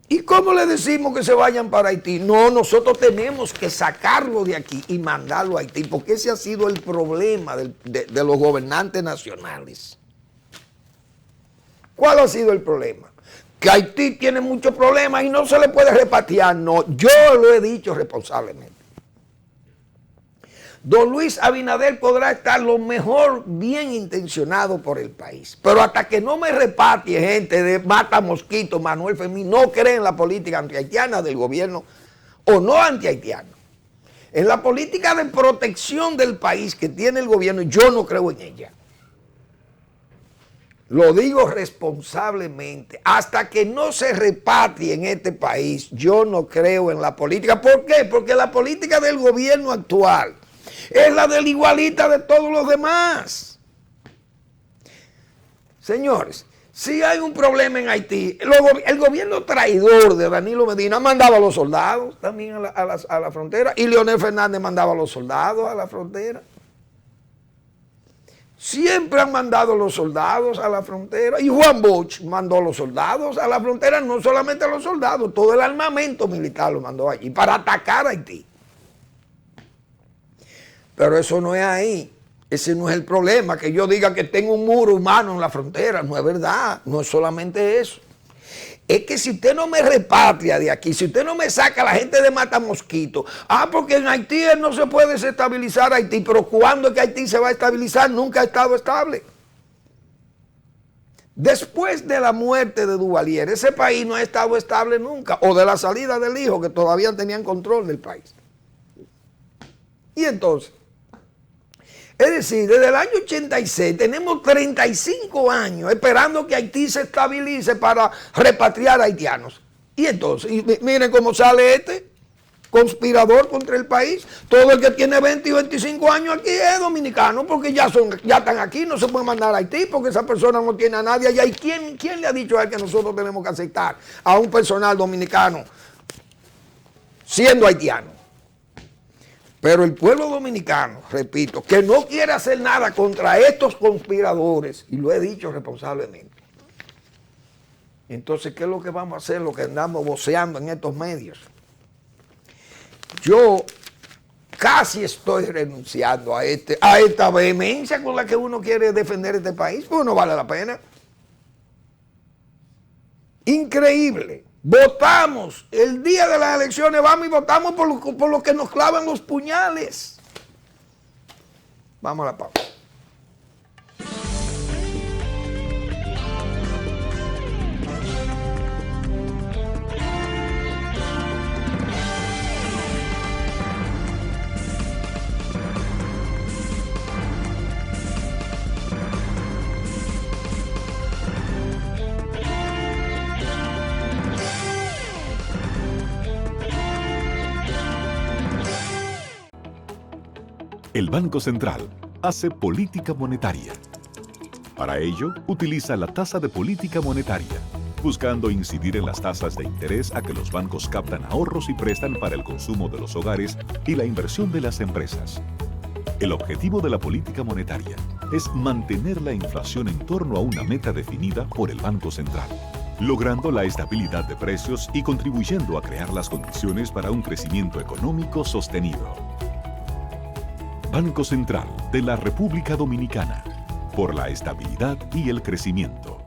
¿Y cómo le decimos que se vayan para Haití? No, nosotros tenemos que sacarlo de aquí y mandarlo a Haití, porque ese ha sido el problema de los gobernantes nacionales. ¿Cuál ha sido el problema? Que Haití tiene muchos problemas y no se le puede repatriar. No, yo lo he dicho responsablemente. Don Luis Abinader podrá estar lo mejor bien intencionado por el país, pero hasta que no me repatrie gente de Mata Mosquito, Manuel Fermín, no cree en la política antihaitiana del gobierno o no antihaitiana. En la política de protección del país que tiene el gobierno, yo no creo en ella. Lo digo responsablemente, hasta que no se repatrie en este país, yo no creo en la política. ¿Por qué? Porque la política del gobierno actual es la del igualita de todos los demás. Señores, si hay un problema en Haití, el gobierno traidor de Danilo Medina mandaba a los soldados también a la frontera, y Leonel Fernández mandaba a los soldados a la frontera. Siempre han mandado los soldados a la frontera, y Juan Bosch mandó a los soldados a la frontera, no solamente a los soldados, todo el armamento militar lo mandó allí para atacar a Haití. Pero eso no es ahí, ese no es el problema, que yo diga que tengo un muro humano en la frontera, no es verdad, no es solamente eso. Es que si usted no me repatria de aquí, si usted no me saca a la gente de Mata Mosquito, porque en Haití no se puede desestabilizar Haití, pero ¿cuándo es que Haití se va a estabilizar? Nunca ha estado estable. Después de la muerte de Duvalier, ese país no ha estado estable nunca, o de la salida del hijo, que todavía tenían control del país. Y entonces, es decir, desde el año 86 tenemos 35 años esperando que Haití se estabilice para repatriar haitianos. Y entonces, miren cómo sale este conspirador contra el país. Todo el que tiene 20 y 25 años aquí es dominicano, porque ya están aquí, no se puede mandar a Haití porque esa persona no tiene a nadie allá. ¿Y quién le ha dicho a él que nosotros tenemos que aceptar a un personal dominicano siendo haitiano? Pero el pueblo dominicano, repito, que no quiere hacer nada contra estos conspiradores, y lo he dicho responsablemente. Entonces, ¿qué es lo que vamos a hacer? Lo que andamos voceando en estos medios. Yo casi estoy renunciando a esta vehemencia con la que uno quiere defender este país, pues no vale la pena. Increíble. Votamos, el día de las elecciones vamos y votamos por lo que nos clavan los puñales. Vamos a la pausa. El Banco Central hace política monetaria. Para ello, utiliza la tasa de política monetaria, buscando incidir en las tasas de interés a que los bancos captan ahorros y prestan para el consumo de los hogares y la inversión de las empresas. El objetivo de la política monetaria es mantener la inflación en torno a una meta definida por el Banco Central, logrando la estabilidad de precios y contribuyendo a crear las condiciones para un crecimiento económico sostenido. Banco Central de la República Dominicana, por la estabilidad y el crecimiento.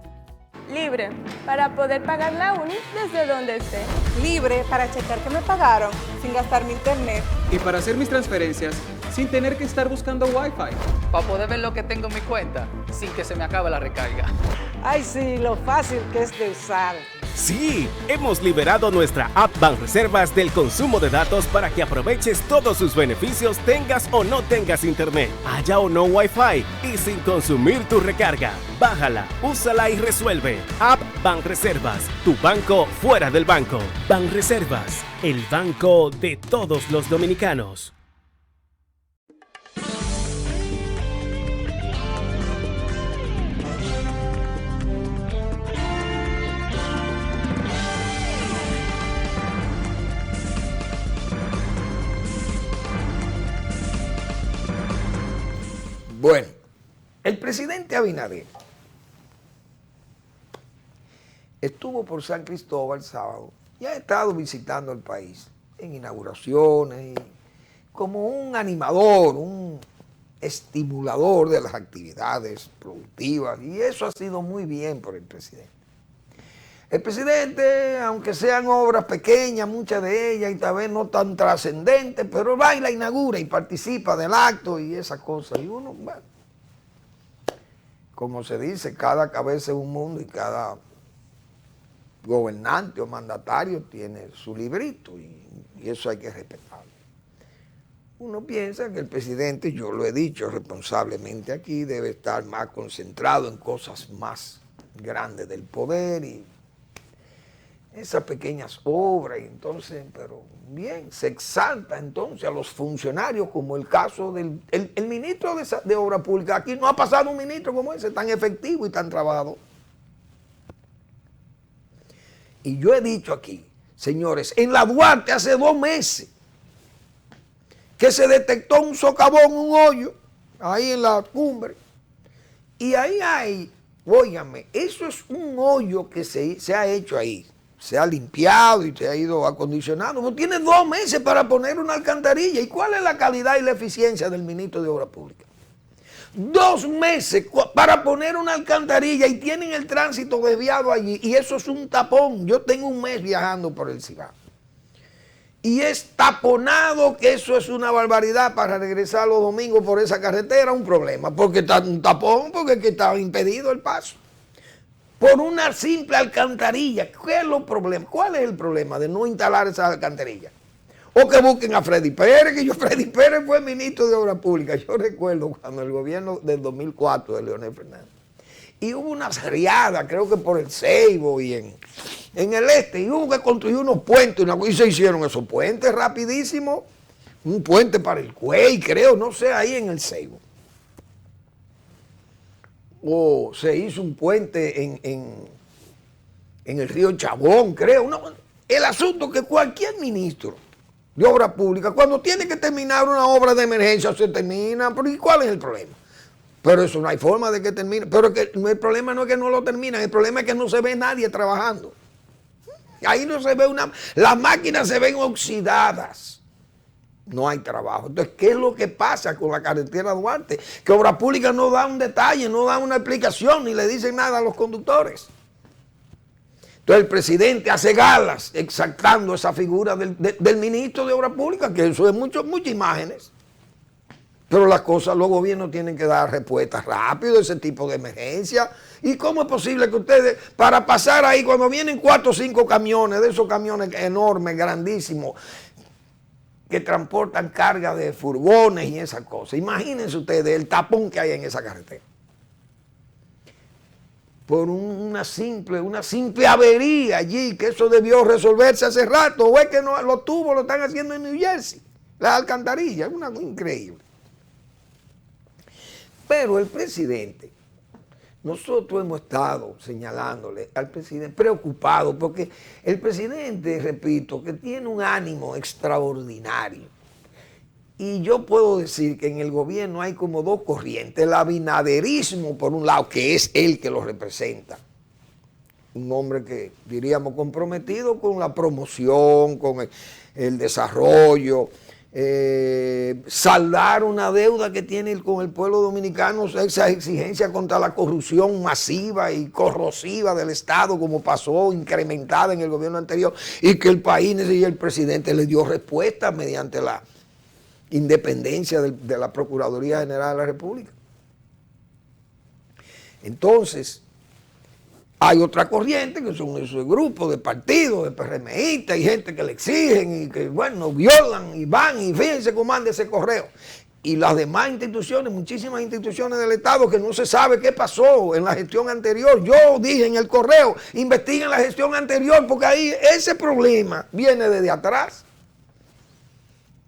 Libre para poder pagar la uni desde donde esté. Libre para checar que me pagaron sin gastar mi internet. Y para hacer mis transferencias sin tener que estar buscando Wi-Fi. Para poder ver lo que tengo en mi cuenta sin que se me acabe la recarga. Ay, sí, lo fácil que es de usar. Sí, hemos liberado nuestra app Banreservas del consumo de datos para que aproveches todos sus beneficios tengas o no tengas internet, haya o no Wi-Fi y sin consumir tu recarga. Bájala, úsala y resuelve. App Banreservas, tu banco fuera del banco. Banreservas, el banco de todos los dominicanos. Bueno, el presidente Abinader estuvo por San Cristóbal sábado y ha estado visitando el país en inauguraciones, como un animador, un estimulador de las actividades productivas, y eso ha sido muy bien por el presidente. El presidente, aunque sean obras pequeñas, muchas de ellas, y tal vez no tan trascendentes, pero va y la inaugura y participa del acto y esas cosas. Y uno, bueno, como se dice, cada cabeza es un mundo y cada gobernante o mandatario tiene su librito y eso hay que respetarlo. Uno piensa que el presidente, yo lo he dicho responsablemente aquí, debe estar más concentrado en cosas más grandes del poder y esas pequeñas obras, y entonces, pero bien, se exalta entonces a los funcionarios, como el caso del el ministro de Obras Públicas. Aquí no ha pasado un ministro como ese, tan efectivo y tan trabajador. Y yo he dicho aquí, señores, en la Duarte hace 2 meses que se detectó un socavón, un hoyo, ahí en la cumbre, y ahí hay, óigame, eso es un hoyo que se ha hecho ahí. Se ha limpiado y se ha ido acondicionando. No tiene 2 meses para poner una alcantarilla. ¿Y cuál es la calidad y la eficiencia del ministro de Obras Públicas? 2 meses para poner una alcantarilla y tienen el tránsito desviado allí. Y eso es un tapón. Yo tengo 1 mes viajando por el Cibao. Y es taponado, que eso es una barbaridad para regresar los domingos por esa carretera, un problema. Porque está un tapón, porque es que está impedido el paso. Por una simple alcantarilla. ¿Qué es el problema? ¿Cuál es el problema de no instalar esa alcantarilla? O que busquen a Freddy Pérez, que Freddy Pérez fue ministro de Obras Públicas. Yo recuerdo cuando el gobierno del 2004 de Leonel Fernández. Y hubo una riada, creo que por el Ceibo y en el este, y hubo que construir unos puentes, y se hicieron esos puentes rapidísimo. Un puente para el Cuey, creo, no sé, ahí en el Ceibo. O se hizo un puente en el río Chabón, creo. No, el asunto es que cualquier ministro de Obras Públicas, cuando tiene que terminar una obra de emergencia, se termina. ¿Y cuál es el problema? Pero eso no hay forma de que termine. Pero que el problema no es que no lo terminan, el problema es que no se ve nadie trabajando. Ahí no se ve las máquinas se ven oxidadas. No hay trabajo. Entonces, ¿qué es lo que pasa con la carretera Duarte? Que Obras Públicas no da un detalle, no da una explicación, ni le dicen nada a los conductores. Entonces, el presidente hace galas exaltando esa figura del ministro de Obras Públicas, que eso es muchas imágenes. Pero las cosas, los gobiernos tienen que dar respuestas rápido a ese tipo de emergencia. ¿Y cómo es posible que ustedes, para pasar ahí, cuando vienen 4 o 5 camiones, de esos camiones enormes, grandísimos, que transportan carga de furgones y esas cosas, imagínense ustedes el tapón que hay en esa carretera? Por una simple avería allí, que eso debió resolverse hace rato. O es que no, los tubos lo están haciendo en New Jersey, las alcantarillas, es una cosa increíble. Pero el presidente, nosotros hemos estado señalándole al presidente, preocupado, porque el presidente, repito, que tiene un ánimo extraordinario. Y yo puedo decir que en el gobierno hay como dos corrientes, el abinaderismo por un lado, que es él que lo representa, un hombre que diríamos comprometido con la promoción, con el desarrollo, saldar una deuda que tiene con el pueblo dominicano, esa exigencia contra la corrupción masiva y corrosiva del Estado, como pasó incrementada en el gobierno anterior, y que el país y el presidente le dio respuesta mediante la independencia de la Procuraduría General de la República. Entonces, hay otra corriente que son esos grupos de partidos, de PRMistas y gente que le exigen y que, bueno, violan y van y fíjense cómo anda ese correo. Y las demás instituciones, muchísimas instituciones del Estado que no se sabe qué pasó en la gestión anterior. Yo dije en el correo, investiguen la gestión anterior porque ahí ese problema viene desde atrás.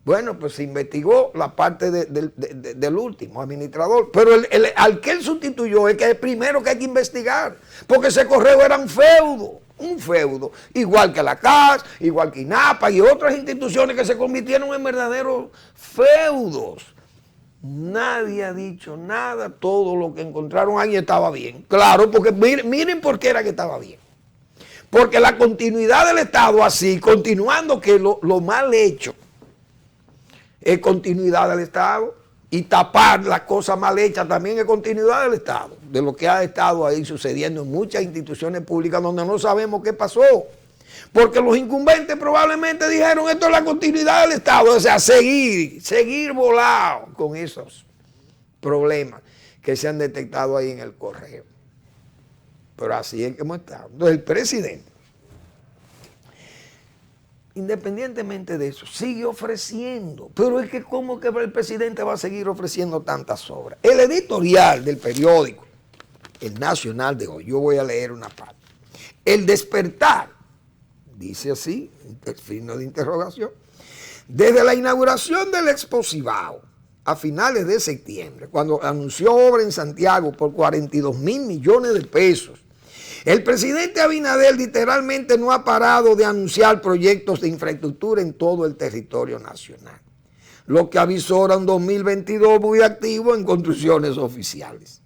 Bueno, pues se investigó la parte del último administrador, pero al que él sustituyó es que es el primero que hay que investigar, porque ese correo era un feudo, igual que la CAS, igual que INAPA y otras instituciones que se convirtieron en verdaderos feudos. Nadie ha dicho nada, todo lo que encontraron ahí estaba bien. Claro, porque miren por qué era que estaba bien. Porque la continuidad del Estado así, continuando que lo mal hecho, es continuidad del Estado, y tapar las cosas mal hechas también es continuidad del Estado, de lo que ha estado ahí sucediendo en muchas instituciones públicas donde no sabemos qué pasó, porque los incumbentes probablemente dijeron esto es la continuidad del Estado, o sea, seguir volado con esos problemas que se han detectado ahí en el correo. Pero así es que hemos estado. Entonces el presidente, independientemente de eso, sigue ofreciendo. Pero es que ¿cómo que el presidente va a seguir ofreciendo tantas obras? El editorial del periódico El Nacional de hoy, yo voy a leer una parte. El Despertar, dice así, signo de interrogación, desde la inauguración del Expo Cibao a finales de septiembre, cuando anunció obra en Santiago por 42 mil millones de pesos, el presidente Abinader literalmente no ha parado de anunciar proyectos de infraestructura en todo el territorio nacional, lo que avisora un 2022 muy activo en construcciones oficiales.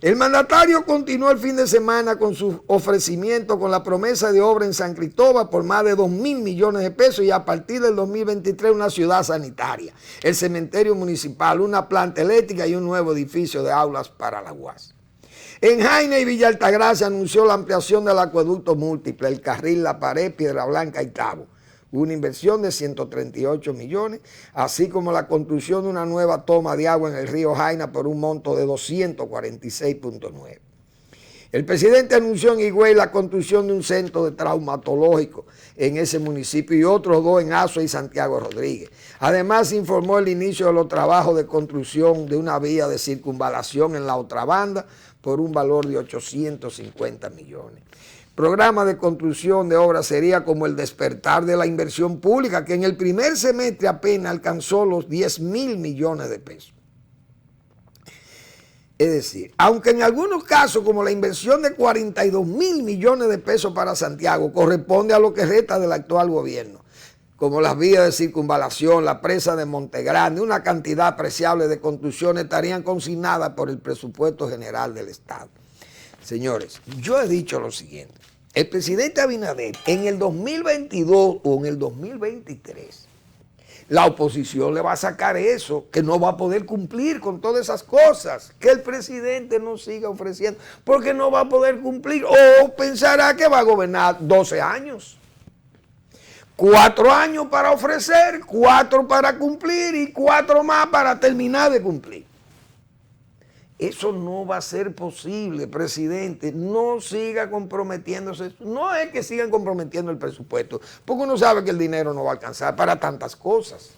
El mandatario continuó el fin de semana con su ofrecimiento con la promesa de obra en San Cristóbal por más de 2 mil millones de pesos y a partir del 2023 una ciudad sanitaria, el cementerio municipal, una planta eléctrica y un nuevo edificio de aulas para la UAS. En Jaina y Villa Altagracia anunció la ampliación del acueducto múltiple, el carril La Pared, Piedra Blanca y Tabo, una inversión de 138 millones, así como la construcción de una nueva toma de agua en el río Jaina por un monto de 246.9. El presidente anunció en Higüey la construcción de un centro de traumatológico en ese municipio y otros dos en Azua y Santiago Rodríguez. Además, informó el inicio de los trabajos de construcción de una vía de circunvalación en la otra banda por un valor de 850 millones. Programa de construcción de obras sería como el despertar de la inversión pública, que en el primer semestre apenas alcanzó los 10 mil millones de pesos. Es decir, aunque en algunos casos, como la inversión de 42 mil millones de pesos para Santiago, corresponde a lo que resta del actual gobierno, como las vías de circunvalación, la presa de Montegrande, una cantidad apreciable de construcciones estarían consignadas por el presupuesto general del Estado. Señores, yo he dicho lo siguiente, el presidente Abinader en el 2022 o en el 2023, la oposición le va a sacar eso, que no va a poder cumplir con todas esas cosas, que el presidente no siga ofreciendo, porque no va a poder cumplir, o pensará que va a gobernar 12 años. 4 años para ofrecer, 4 para cumplir y 4 más para terminar de cumplir. Eso no va a ser posible, presidente. No siga comprometiéndose. No es que sigan comprometiendo el presupuesto, porque uno sabe que el dinero no va a alcanzar para tantas cosas.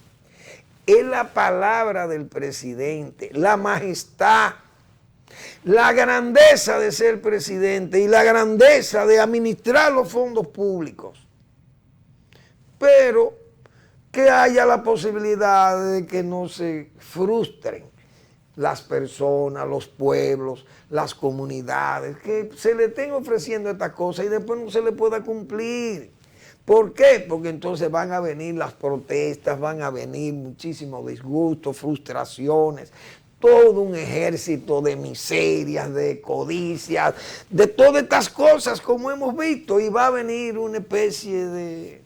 Es la palabra del presidente, la majestad, la grandeza de ser presidente y la grandeza de administrar los fondos públicos. Pero que haya la posibilidad de que no se frustren las personas, los pueblos, las comunidades, que se le estén ofreciendo estas cosas y después no se le pueda cumplir. ¿Por qué? Porque entonces van a venir las protestas, van a venir muchísimos disgustos, frustraciones, todo un ejército de miserias, de codicias, de todas estas cosas como hemos visto, y va a venir una especie de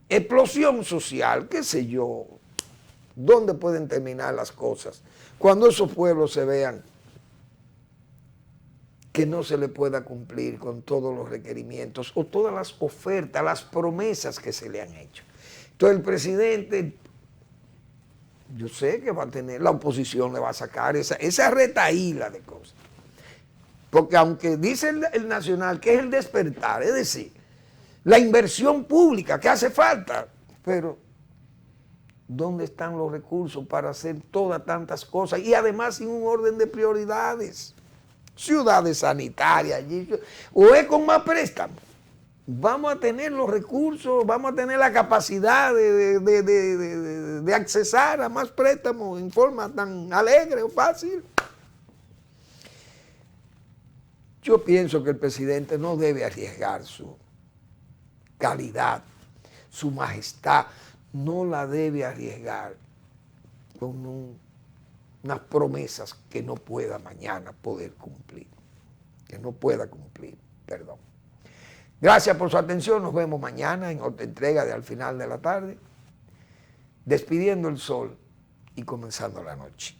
explosión social, qué sé yo. ¿Dónde pueden terminar las cosas? Cuando esos pueblos se vean que no se le pueda cumplir con todos los requerimientos o todas las ofertas, las promesas que se le han hecho. Entonces el presidente, yo sé que va a tener, la oposición le va a sacar esa retaíla de cosas. Porque aunque dice el Nacional que es el despertar, es decir, la inversión pública que hace falta, pero ¿dónde están los recursos para hacer todas tantas cosas? Y además sin un orden de prioridades. Ciudades sanitarias, o es con más préstamos. Vamos a tener los recursos, vamos a tener la capacidad de accesar a más préstamos en forma tan alegre o fácil. Yo pienso que el presidente no debe arriesgar su calidad, su majestad, no la debe arriesgar con unas promesas que no pueda mañana poder cumplir, que no pueda cumplir, perdón. Gracias por su atención, nos vemos mañana en otra entrega de Al Final de la Tarde, despidiendo el sol y comenzando la noche.